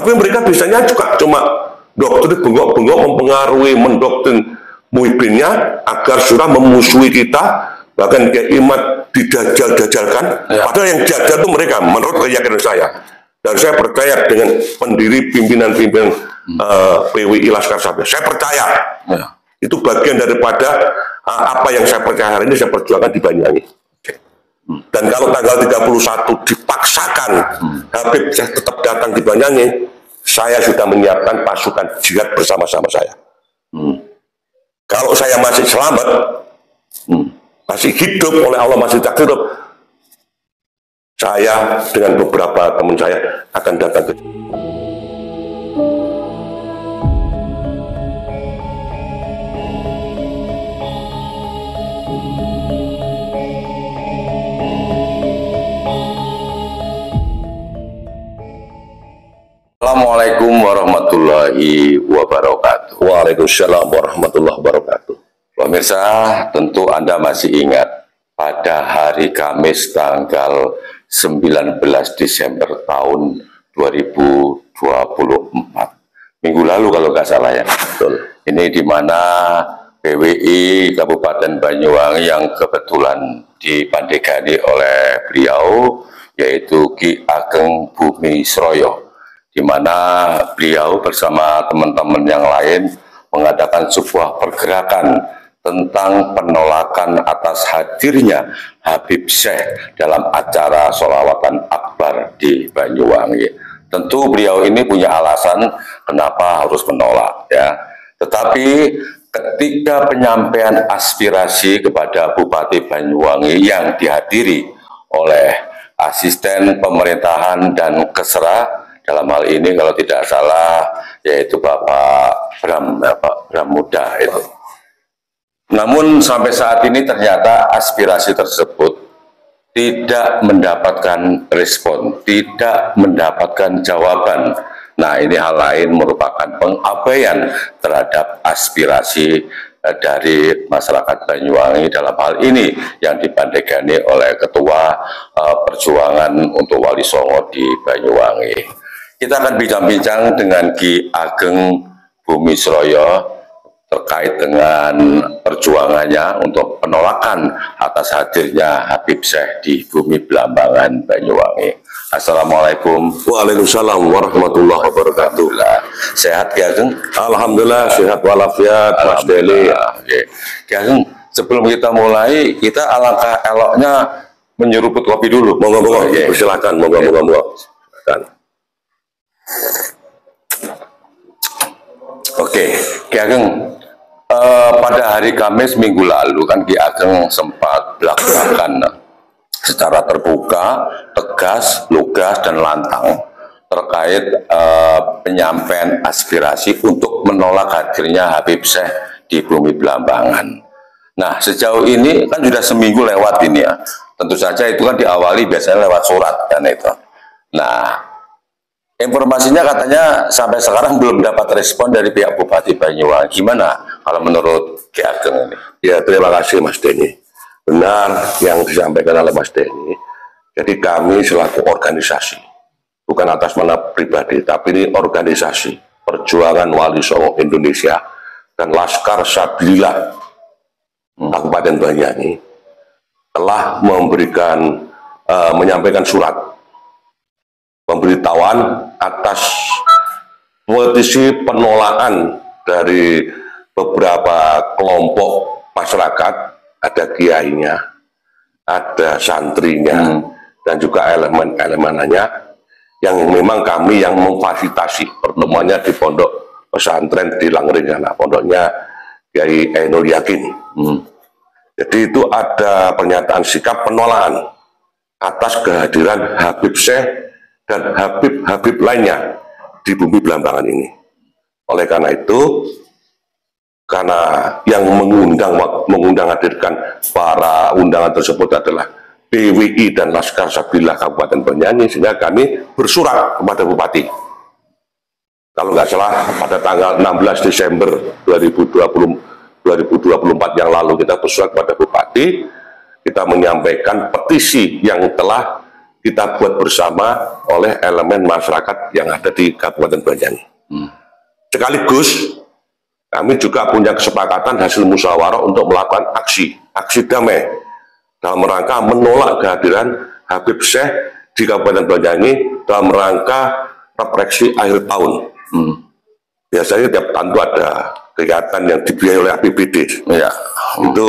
Tapi mereka biasanya juga cuma doktrin bengok-bengok mempengaruhi, mendoktrin muhibinnya agar sudah memusuhi kita, bahkan kayak imat didajal-dajalkan. Padahal yang jajal itu mereka, menurut keyakinan saya. Dan saya percaya dengan pendiri pimpinan-pimpinan PWI Laskar Sabila. Saya percaya itu bagian daripada apa yang saya percaya hari ini saya perjuangkan di Banyuwangi. Dan kalau tanggal 31 dipaksakan Habib tetap datang di Banyuwangi, saya sudah menyiapkan pasukan jihad bersama-sama saya. Kalau saya masih selamat, masih hidup oleh Allah, masih tak hidup, saya dengan beberapa teman saya akan datang ke Assalamualaikum warahmatullahi wabarakatuh. Waalaikumsalam warahmatullahi wabarakatuh. Pemirsa, tentu Anda masih ingat pada hari Kamis tanggal 19 Desember tahun 2024. Minggu lalu kalau nggak salah ya. Betul. Ini di mana PWI Kabupaten Banyuwangi yang kebetulan dipandegani oleh beliau, yaitu Ki Ageng Bumi Sroyo, di mana beliau bersama teman-teman yang lain mengadakan sebuah pergerakan tentang penolakan atas hadirnya Habib Syekh dalam acara sholawatan akbar di Banyuwangi. Tentu beliau ini punya alasan kenapa harus menolak ya. Tetapi ketika penyampaian aspirasi kepada Bupati Banyuwangi yang dihadiri oleh asisten pemerintahan dan Kesra, dalam hal ini kalau tidak salah yaitu Bapak Bram Muda itu. Namun sampai saat ini ternyata aspirasi tersebut tidak mendapatkan respon, tidak mendapatkan jawaban. Nah, ini hal lain merupakan pengabaian terhadap aspirasi dari masyarakat Banyuwangi, dalam hal ini yang dipandegani oleh Ketua Perjuangan untuk Wali Songo di Banyuwangi. Kita akan bincang-bincang dengan Ki Ageng Bumi Sroyo terkait dengan perjuangannya untuk penolakan atas hadirnya Habib Syekh di bumi Blambangan Banyuwangi. Assalamualaikum. Waalaikumsalam warahmatullahi wabarakatuh. Sehat Ki Ageng? Alhamdulillah sehat walafiat Mas Deli. Ki Ageng, sebelum kita mulai, kita alangkah eloknya menyeruput kopi dulu. Monggo, silakan, monggo. Silakan. Oke, Ki Ageng, pada hari Kamis minggu lalu kan Ki Ageng sempat belak-belakan secara terbuka, tegas, lugas, dan lantang terkait penyampaian aspirasi untuk menolak hadirnya Habib Syekh di bumi Blambangan. Nah, sejauh ini kan sudah seminggu lewat ini ya. Tentu saja itu kan diawali biasanya lewat surat kan itu. Nah, informasinya katanya sampai sekarang belum dapat respon dari pihak Bupati Banyuwangi. Gimana kalau menurut Ki Ageng ini? Ya, terima kasih Mas Denny. Benar yang disampaikan oleh Mas Denny. Jadi kami selaku organisasi, bukan atas nama pribadi, tapi ini organisasi Perjuangan Wali Songo Indonesia dan Laskar Sabila Kabupaten Banyuwangi telah menyampaikan surat pemberitahuan atas petisi penolakan dari beberapa kelompok masyarakat, ada kiainya, ada santrinya, dan juga elemen-elemennya yang memang kami yang memfasilitasi pertemuannya di pondok pesantren di Langering, pondoknya Kiai Ainul Yakin. Jadi itu ada pernyataan sikap penolakan atas kehadiran Habib Syekh dan Habib-Habib lainnya di bumi Blambangan ini. Oleh karena itu, karena yang mengundang hadirkan para undangan tersebut adalah PWI dan Laskar Sabila Kabupaten Banyuwangi, sehingga kami bersurat kepada Bupati. Kalau nggak salah pada tanggal 16 Desember 2024 yang lalu kita bersurat kepada Bupati, kita menyampaikan petisi yang telah kita buat bersama oleh elemen masyarakat yang ada di Kabupaten Banyuwangi. Sekaligus kami juga punya kesepakatan hasil musyawarah untuk melakukan aksi damai dalam rangka menolak kehadiran Habib Syekh di Kabupaten Banyuwangi dalam rangka refleksi akhir tahun. Biasanya tiap tahun itu ada kegiatan yang dibiayai oleh APBD. Ya. Itu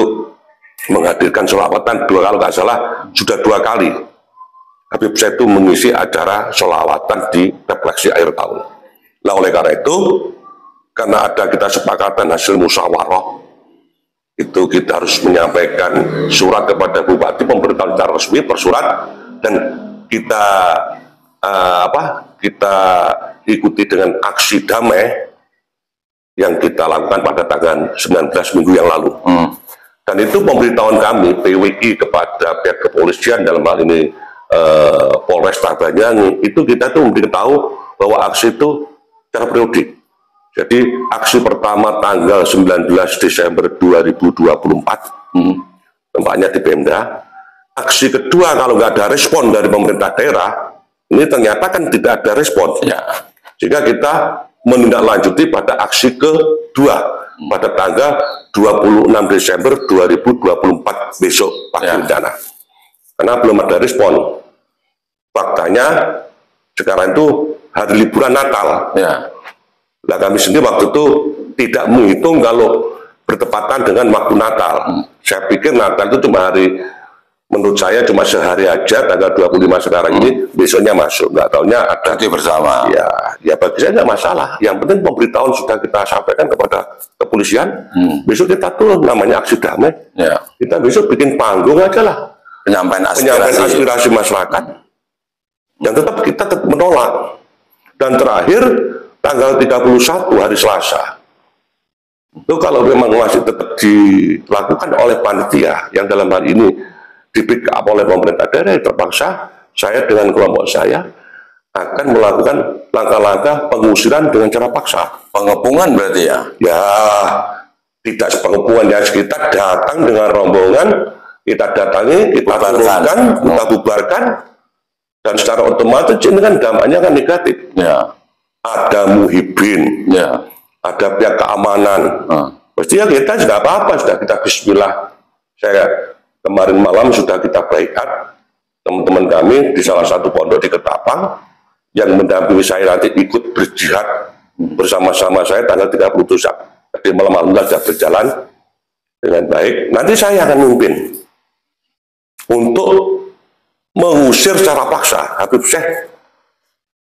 menghadirkan sholawatan kalau nggak salah sudah 2 kali. Habib Syekh itu mengisi acara sholawatan di refleksi akhir tahun. Nah, oleh karena itu, karena ada kita sepakatan hasil musyawarah, itu kita harus menyampaikan surat kepada Bupati, pemberitahuan secara resmi bersurat, dan kita kita ikuti dengan aksi damai yang kita lakukan pada tanggal 19 minggu yang lalu. Dan itu pemberitahuan kami PWI kepada pihak kepolisian dalam hal ini Polresta Banyuwangi, itu kita tuh memberitahu bahwa aksi itu secara periodik. Jadi aksi pertama tanggal 19 Desember 2024 tempatnya di Pemda. Aksi kedua kalau nggak ada respon dari pemerintah daerah, ini ternyata kan tidak ada respon. Ya. Sehingga kita menindaklanjuti pada aksi kedua pada tanggal 26 Desember 2024 besok pagi rencana. Karena belum ada respon. Faktanya sekarang itu hari liburan Natal. Ya. Nah, kami sendiri waktu itu tidak menghitung kalau bertepatan dengan waktu Natal. Saya pikir Natal itu cuma hari, menurut saya cuma sehari aja, tanggal 25 sekarang ini, besoknya masuk. Nggak taunya ada bersama. Ya bagi saya nggak masalah. Yang penting pemberitahuan sudah kita sampaikan kepada kepolisian. Besok kita turun, namanya aksi damai. Ya. Kita besok bikin panggung aja lah. Penyampaian aspirasi masyarakat. Yang tetap kita menolak. Dan terakhir tanggal 31 hari Selasa. Itu kalau memang masih tetap dilakukan oleh panitia yang dalam hal ini di-pick up oleh pemerintah daerah, terpaksa saya dengan kelompok saya akan melakukan langkah-langkah pengusiran dengan cara paksa. Pengepungan berarti ya? Ya, tidak sepengepungan ya, kita datang dengan rombongan, kita datangi, kita turunkan, kita bubarkan. Dan secara otomatis ini kan dampaknya kan negatif. Ya. Ada muhibin, ya. Ada pihak keamanan. Pastinya kita sudah apa-apa, sudah kita bismillah. Saya kemarin malam sudah kita baiat teman-teman kami di salah satu pondok di Ketapang yang mendampingi saya nanti ikut berjihad bersama-sama saya tanggal 30 Jadi malam sudah berjalan dengan baik. Nanti saya akan memimpin untuk mengusir secara paksa Habib Syekh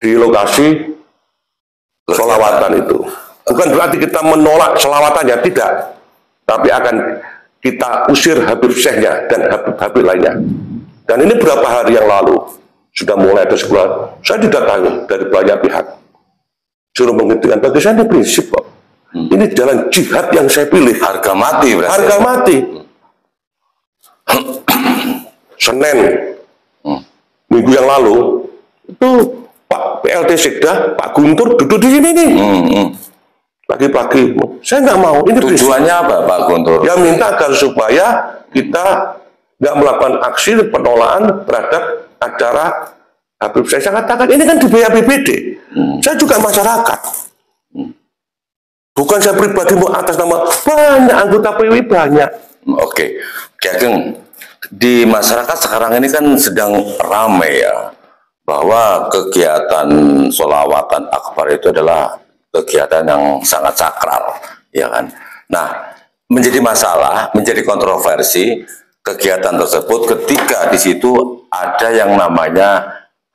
di lokasi sholawatan itu. Bukan berarti kita menolak sholawatannya, tidak. Tapi akan kita usir Habib Syekhnya dan Habib-Habib lainnya. Dan ini berapa hari yang lalu sudah mulai ada sebulan. Saya didatangi dari banyak pihak. Suruh menghentikan. Bagi saya ini prinsip kok. Ini jalan jihad yang saya pilih. Harga mati berarti. Harga mati. Senin minggu yang lalu itu Pak PLT Sekda, Pak Guntur duduk di sini nih. Pagi-pagi, saya nggak mau. Ini tujuannya apa Pak Guntur? Yang minta agar supaya kita nggak melakukan aksi penolakan terhadap acara Habib Syekh. Saya katakan ini kan dibiayai APBD. Saya juga masyarakat. Bukan saya pribadi mau atas nama banyak anggota PWI banyak. Oke, Ageng. Di masyarakat sekarang ini kan sedang ramai ya, bahwa kegiatan sholawatan akbar itu adalah kegiatan yang sangat sakral, ya kan? Nah, menjadi masalah, menjadi kontroversi kegiatan tersebut ketika di situ ada yang namanya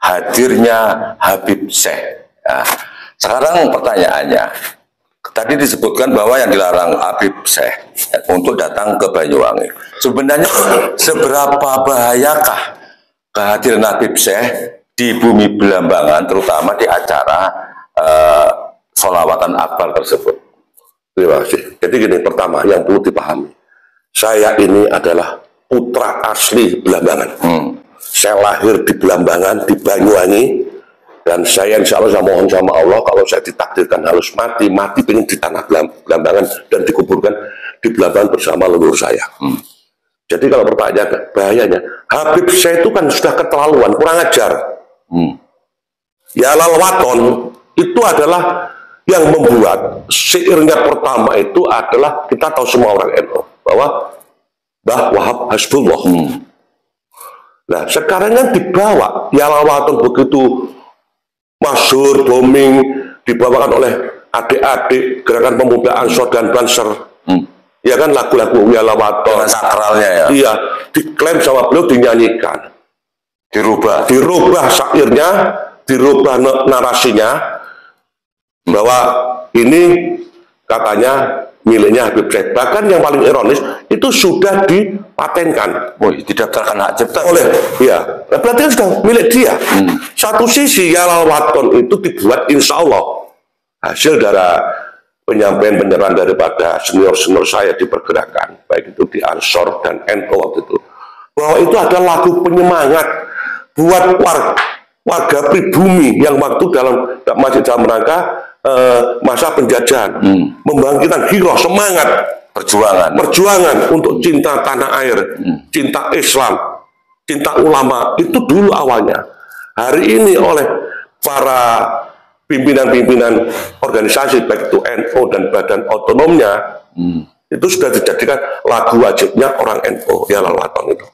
hadirnya Habib Syekh. Nah, sekarang pertanyaannya, tadi disebutkan bahwa yang dilarang Habib Syekh untuk datang ke Banyuwangi. Sebenarnya seberapa bahayakah kehadiran Habib Syekh di bumi Belambangan, terutama di acara sholawatan akbar tersebut? Terima kasih. Jadi gini, pertama yang perlu dipahami, saya ini adalah putra asli Belambangan. Saya lahir di Belambangan, di Banyuwangi. Dan saya insya Allah mohon sama Allah, kalau saya ditakdirkan harus mati pengen di tanah Belambangan dan dikuburkan di Belambangan bersama leluhur saya. Jadi kalau pertanyaan bahayanya, Habib Syekh itu kan sudah keterlaluan, kurang ajar. Yalal Waton itu adalah yang membuat syairnya pertama itu adalah, kita tahu semua orang NU bahwa Mbah Wahab Hasbullah. Nah sekarang kan dibawa Yalal Waton begitu masyhur, booming, dibawakan oleh adik-adik gerakan pemuda Ansor dan Banser. Ya kan, lagu-lagu Yalal Waton sakralnya ya. Iya, diklaim sama beliau, dinyanyikan. Dirubah syairnya, dirubah narasinya, bahwa ini katanya miliknya Habib Syekh. Bahkan yang paling ironis itu sudah dipatenkan. Didaftarkan hak cipta oleh, ya, berarti kan sudah milik dia. Satu sisi Yalal Waton itu dibuat insya Allah hasil dari penyampaian penyerahan daripada senior-senior saya di pergerakan, baik itu di Ansor dan NU waktu itu, bahwa itu adalah lagu penyemangat buat warga pribumi yang waktu masih dalam rangka masa penjajahan, membangkitkan giroh, semangat perjuangan untuk cinta tanah air, cinta Islam, cinta ulama. Itu dulu awalnya. Hari ini oleh para pimpinan-pimpinan organisasi baik itu NU dan badan otonomnya, itu sudah dijadikan lagu wajibnya orang NU, Yalal Waton itu.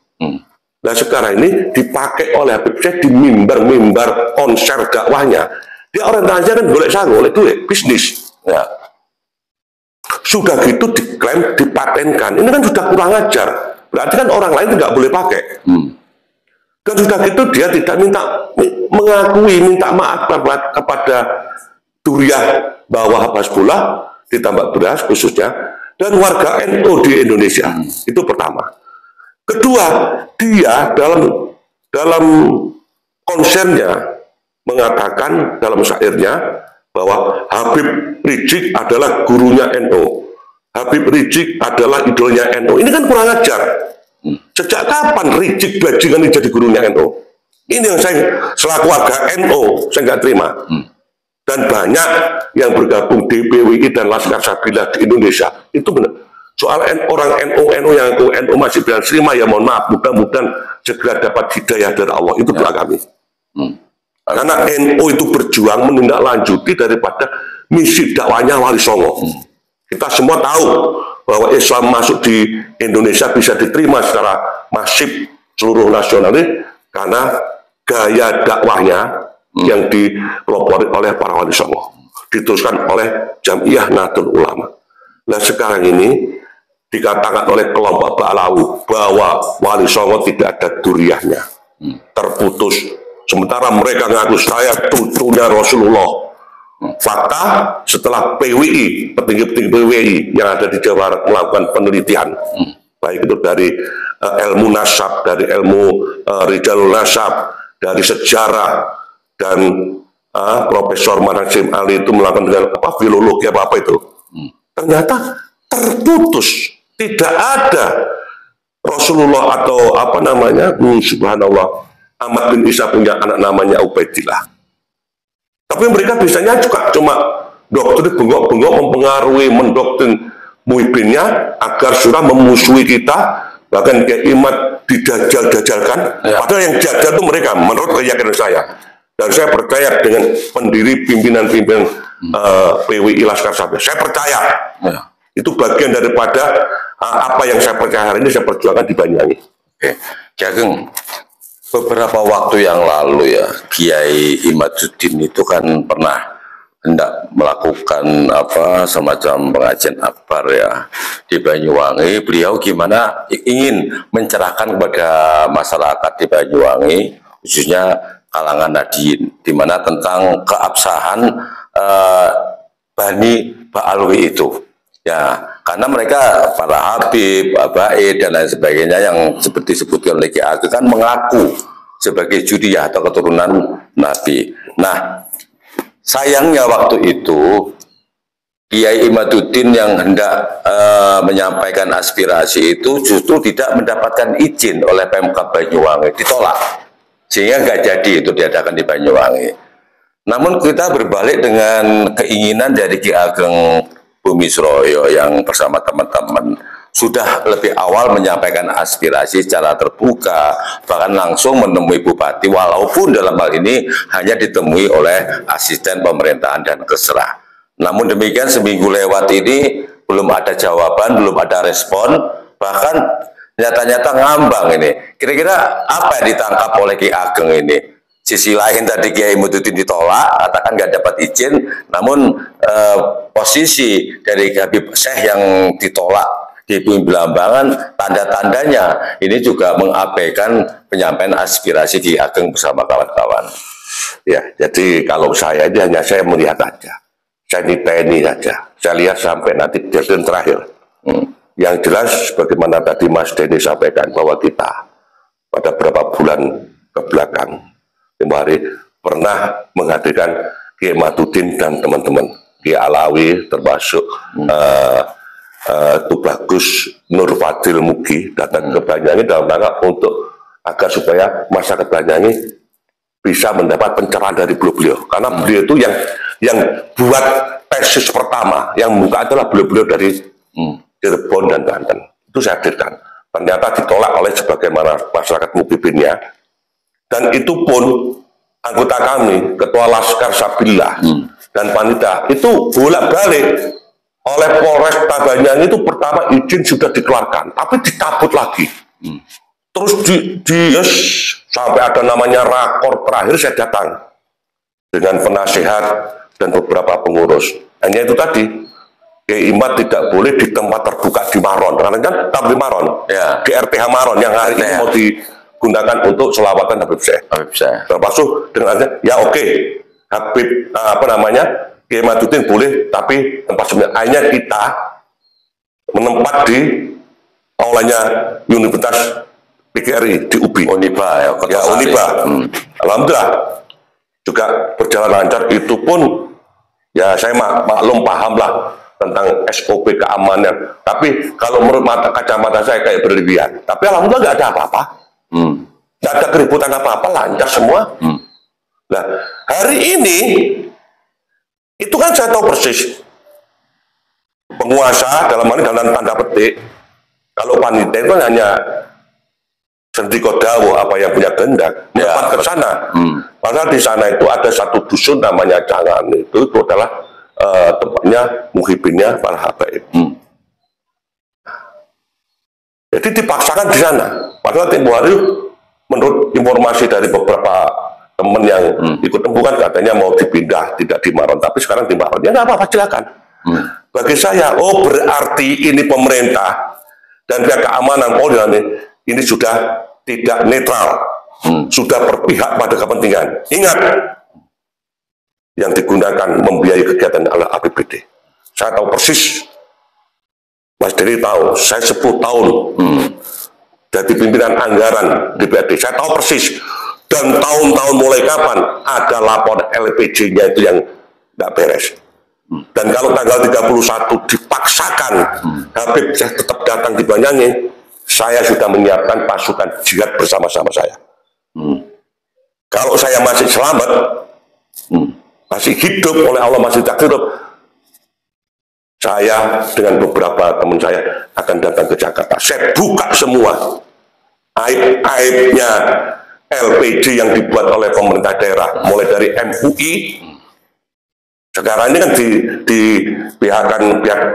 Nah sekarang ini dipakai oleh Habib Syekh di mimbar-mimbar konser dakwahnya. Dia orientasinya kan golek sangu, golek duit, bisnis. Ya. Sudah gitu diklaim, dipatenkan. Ini kan sudah kurang ajar. Berarti kan orang lain tidak boleh pakai. Dan sudah gitu dia tidak minta maaf kepada Duriah Wahab Hasbullah di Tambak Beras khususnya, dan warga NU di Indonesia. Itu pertama. Kedua, dia dalam konsernya mengatakan dalam syairnya bahwa Habib Rizik adalah gurunya NU. Habib Rizik adalah idolnya NU. Ini kan kurang ajar. Sejak kapan Rizik bajingan ini jadi gurunya NU? Ini yang saya selaku warga NU saya nggak terima. Dan banyak yang bergabung di PWI dan Laskar Sabilah di Indonesia itu benar. Soal orang NU yang NU masih bilang terima, ya mohon maaf, mudah-mudahan segera dapat hidayah dari Allah. Itu doa kami. Karena NU itu berjuang menindaklanjuti daripada misi dakwahnya Wali Songo. Kita semua tahu bahwa Islam masuk di Indonesia bisa diterima secara masif seluruh nasional ini karena gaya dakwahnya yang dipelopori oleh para Wali Songo, diteruskan oleh Jam'iyah Nahdlatul Ulama. Nah sekarang ini dikatakan oleh kelompok Ba'alawi bahwa Wali Songo tidak ada duriahnya, terputus. Sementara mereka ngaku saya cucunya Rasulullah. Fakta setelah PWI, petinggi-petinggi PWI yang ada di Jawa Barat melakukan penelitian, baik itu dari ilmu nasab, dari ilmu Rijalul Nasab, dari sejarah, dan Profesor Manasim Ali itu melakukan dengan filologi apa itu, ternyata terputus, tidak ada Rasulullah atau subhanallah, Ahmad bin Isa punya anak namanya Ubaidillah. Tapi mereka biasanya juga cuma doktrin bengok-bengok mempengaruhi, mendoktrin muhibinnya agar surah memusuhi kita, bahkan kayak imat didajal-dajalkan. Padahal yang jajal itu mereka, menurut keyakinan saya. Dan saya percaya dengan pendiri pimpinan-pimpinan PWI Laskar Sabilah. Saya percaya. Itu bagian daripada apa yang saya percaya hari ini saya perjuangkan di Banyuwangi. Ki Ageng, beberapa waktu yang lalu ya, Kiai Imaduddin itu kan pernah hendak melakukan semacam pengajian akbar ya di Banyuwangi. Beliau gimana ingin mencerahkan kepada masyarakat di Banyuwangi, khususnya kalangan Nadiyin, di mana tentang keabsahan Bani Ba'alwi itu. Ya, karena mereka para Habib, Abaid dan lain sebagainya yang seperti disebutkan oleh Ki Ageng kan mengaku sebagai judiyah atau keturunan Nabi. Nah, sayangnya waktu itu Kiai Imaduddin yang hendak menyampaikan aspirasi itu justru tidak mendapatkan izin oleh Pemkab Banyuwangi, ditolak, sehingga nggak jadi itu diadakan di Banyuwangi. Namun kita berbalik dengan keinginan dari Ki Ageng Bumisroyo yang bersama teman-teman sudah lebih awal menyampaikan aspirasi secara terbuka, bahkan langsung menemui bupati, walaupun dalam hal ini hanya ditemui oleh asisten pemerintahan dan Kesra. Namun demikian seminggu lewat ini belum ada jawaban, belum ada respon, bahkan nyata-nyata ngambang ini. Kira-kira apa yang ditangkap oleh Ki Ageng ini? Sisi lain tadi Kiai Muhyiddin ditolak, katakan nggak dapat izin, namun posisi dari Habib Syekh yang ditolak di Belambangan, tanda-tandanya ini juga mengabaikan penyampaian aspirasi Ki Ageng bersama kawan-kawan. Ya, jadi kalau saya ini hanya saya melihat aja, saya niteni saja, saya lihat sampai nanti deadline terakhir. Yang jelas, bagaimana tadi Mas Denny sampaikan bahwa kita pada beberapa bulan ke belakang, kemarin pernah menghadirkan Kiai Maduddin dan teman-teman, Kiai Alawi termasuk Tubagus Nur Fadil Mugi datang ke Banyuwangi dalam rangka untuk agar supaya masyarakat Banyuwangi bisa mendapat pencerahan dari beliau, karena beliau itu yang buat tesis pertama yang membuka adalah beliau dari Cirebon dan Banten. Itu saya hadirkan, ternyata ditolak oleh sebagaimana masyarakat Mukibinnya, dan itu pun anggota kami, Ketua Laskar Sabillah dan Panitia itu bolak-balik oleh Polres Banyuwangi. Itu pertama izin sudah dikeluarkan, tapi dicabut lagi. Terus sampai ada namanya rakor terakhir, saya datang dengan penasehat dan beberapa pengurus. Hanya itu tadi, Kiai Imad tidak boleh di tempat terbuka di Maron, karena kan di Maron, ya, di RTH Maron yang hari ini mau digunakan untuk selawatan Habib Syekh. Termasuk dengan ya oke, Habib Kiai Maduddin boleh, tapi tempat sebenarnya hanya kita menempat di aulanya Universitas PGRI di UBI. Uniba ya, Uniba. Alhamdulillah juga berjalan lancar. Itu pun ya saya maklum paham lah tentang SOP keamanan. Tapi kalau menurut kacamata saya kayak berlebihan. Tapi alhamdulillah nggak ada apa-apa. Nggak ada keributan apa-apa, lancar semua. Nah, hari ini itu kan saya tahu persis penguasa dalam hal ini dalam tanda petik. Kalau panitia itu hanya Sendiko Dawo apa yang punya kehendak mendapat ke sana. Padahal di sana itu ada satu dusun namanya Jangan, itu adalah tempatnya Muhibinnya para habaib. Jadi dipaksakan di sana. Padahal tempoh hari menurut informasi dari beberapa teman yang ikut bukan katanya mau dipindah, tidak di Maron, tapi sekarang di Maron. Ya nggak apa-apa, silakan. Bagi saya, oh berarti ini pemerintah dan pihak keamanan Polri ini sudah tidak netral, sudah berpihak pada kepentingan. Ingat, yang digunakan membiayai kegiatan adalah APBD. Saya tahu persis, Mas Denny tahu, saya 10 tahun jadi pimpinan anggaran DPRD, saya tahu persis. Dan tahun-tahun mulai kapan ada lapor LPG-nya itu yang tidak beres. Dan kalau tanggal 31 dipaksakan Habib saya tetap datang di Banyuwangi, saya sudah menyiapkan pasukan jihad bersama-sama saya. Kalau saya masih selamat, masih hidup oleh Allah, masih tak hidup, saya dengan beberapa teman saya akan datang ke Jakarta. Saya buka semua aib-aibnya LPG yang dibuat oleh pemerintah daerah, mulai dari MUI. Sekarang ini kan di pihak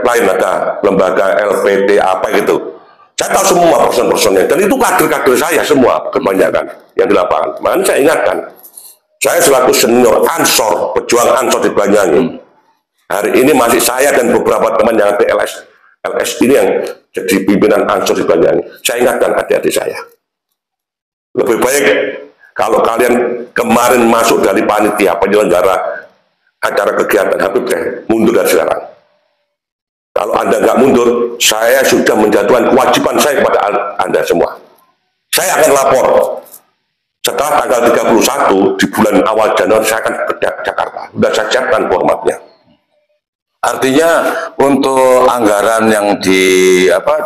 lain ada lembaga LPD apa gitu. Saya tahu semua person-personnya, dan itu kader-kader saya semua kebanyakan yang di lapangan. Makanya saya ingatkan, saya selaku senior Ansor, pejuang Ansor di Banyuwangi, hari ini masih saya dan beberapa teman yang di LS ini yang jadi pimpinan Ansor di Banyuwangi. Saya ingatkan adik-adik saya, lebih baik kalau kalian kemarin masuk dari panitia penyelenggara acara kegiatan Habib Syekh, mundur dari sekarang. Kalau Anda nggak mundur, saya sudah menjatuhkan kewajiban saya kepada Anda semua. Saya akan lapor. Setelah tanggal 31 di bulan awal Januari saya akan ke Jakarta. Sudah saya siapkan formatnya. Artinya untuk anggaran yang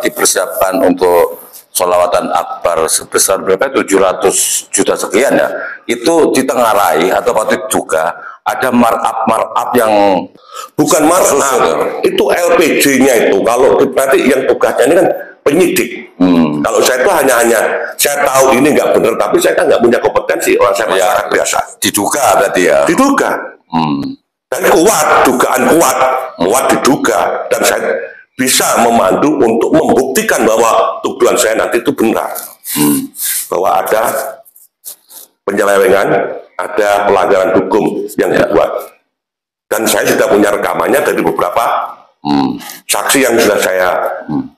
dipersiapkan untuk sholawatan akbar sebesar berapa? 700 juta sekian ya. Itu ditengarai atau patut juga ada markup yang bukan markup, itu LPG-nya itu. Kalau nanti yang tugasnya ini kan penyidik. Kalau saya itu hanya saya tahu ini nggak benar, tapi saya kan nggak punya kompetensi, orang saya masyarakat biasa. Diduga berarti ya? Diduga. Dan dugaan kuat diduga, dan saya bisa memandu untuk membuktikan bahwa tuduhan saya nanti itu benar. Bahwa ada penyelewengan, ada pelanggaran hukum yang dibuat. Dan saya sudah punya rekamannya dari beberapa saksi yang sudah saya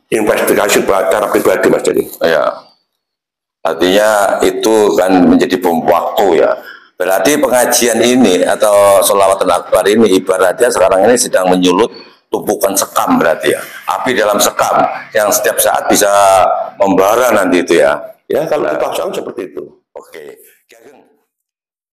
investigasi secara pribadi, Mas Jadi. Ya, artinya itu kan menjadi bom waktu ya. Berarti pengajian ini atau sholawatan akbar ini ibaratnya sekarang ini sedang menyulut tumpukan sekam berarti ya. Api dalam sekam yang setiap saat bisa membara nanti itu ya. Ya, kalau dipaksakan seperti itu. Oke.